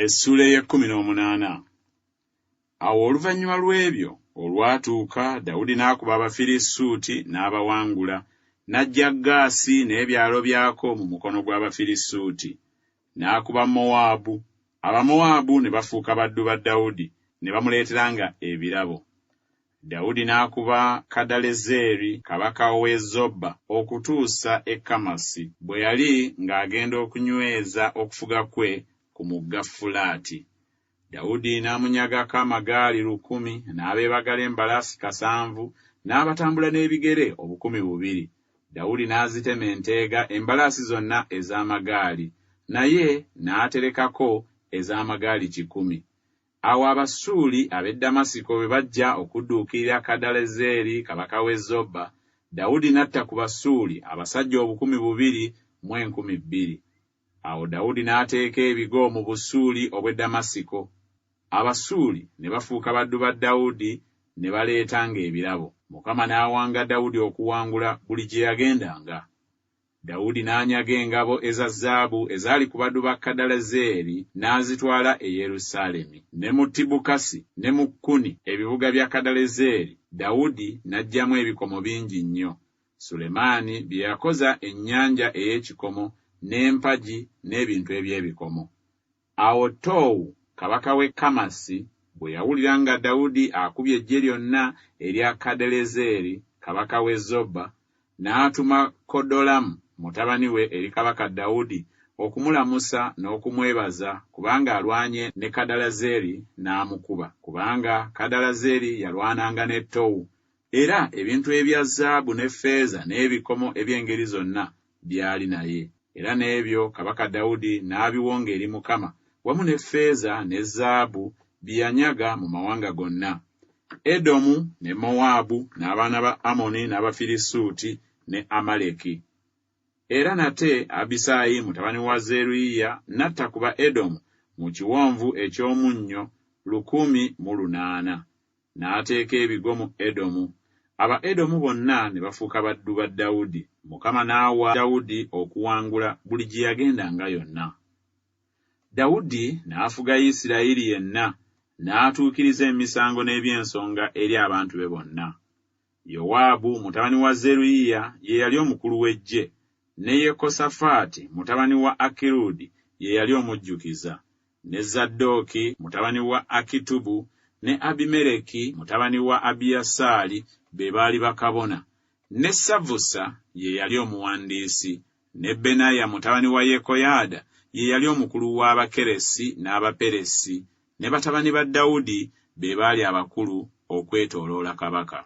Essula ey'e18. Awo oluvannyuma lw'ebyo olwatuuka Dawudi n'akuba Abafirisuuti n'abawangula, n'aggya Gaasi n'ebyalo byako mu mukono gw'Abafirisuuti. N'akuba Mowaabu. Abamowaabu ne bafuuka baddu ba Dawudi, ne bamuleeteranga ebirabo. Dawudi n'akuba Kadalezeri kabaka w'e Zoba okutuusa e Kamasi, bwe yali ng'agenda okunyweza okufuga kwe ku mugga Fulaati. Dawudi n'amunyagako amagaali 1,000, n'abeebagala embalaasi 700, n'abatambula n'ebigere 200,000. Dawudi n'azitema enteega embalaasi zonna ez'amagaali, naye n'aterekako ez'amagaali 100. Awo Abasuuli ab'e Damasiko bwe bajja okudduukirira Kadalezeri kabaka w'e Zoba, Dawudi n'atta ku Basuuli abasajja 2,200,000. Awo Dawudi n'ateeka ebigo mu Busuuli obw'e Damasiko. Abasuuli ne bafuuka baddu ba Dawudi ne baleetanga ebirabo. Mukama n'awanga Dawudi okuwangula buli gye yagendanga. Dawudi n'anyaga engabo eza zaabu ezaali ku baddu ba Kadalezeri n'azitwala e Yerusaalemi. Ne mu Tibukasi ne mu Kuni, ebibuga bya Kadalezeri, Dawudi n'aggyamu ebikomo bingi nnyo. Sulemaani bye yakoza ennyanja ey'ekikomo, n'empagi n'ebintu eby'ebikomo. Awo Toowu kabaka w'e Kamasi bwe yawulira nga Dawudi akubye eggye lyonna erya Kadalezeri kabaka w'e Zoba, n'atuma Kodolamu mutabani we eri kabaka Dawudi okumulamusa n'okumwebaza kubanga alwanye ne Kadalezeri n'amukuba, kubanga Kadalezeri yalwananga ne Toowu, era ebintu ebya zaabu ne ffeeza n'ebikomo eby'engeri zonna byali naye. Era n'ebyo kabaka Dawudi n'abiwonga eri Mukama, wamu ne ffeeza ne zaabu bye yanyaga mu mawanga gonna. Edomu ne Mowaabu n'abaana ba Amoni n'Abafirisuuti ne Amaleki. Era nate Abisaayi mutabani wa Zeruyiya n'atta ku ba Edomu mu kiwonvu eky'omunnyo 1,800, n'ateeka ebigo mu Edomu. Aba Edomu bonna ne bafuuka baddu ba Dawudi. Mukama n'awa Dawudi okuwangula buli gye yagendanga yonna. Dawudi n'afuga Isirayiri yenna, n'atuukiriza emisango n'ebyensonga eri abantu be bonna. Yowaabu mutabani wa Zeruyiya ye yali omukulu w'eggye, ne Yekosafaati mutabani wa Akirudi ye yali omujjukiza, ne Zadooki mutabani wa Akitubu, ne Abimereki mutabani wa Abiyasaali be baali bakabona, ne Savusa ye yali omuwandiisi, ne Benaya mutabani wa Yekoyaada ye yali omukulu w'Abakeresi n'Abaperesi, ne batabani ba Dawudi be baali abakulu okwetooloola kabaka.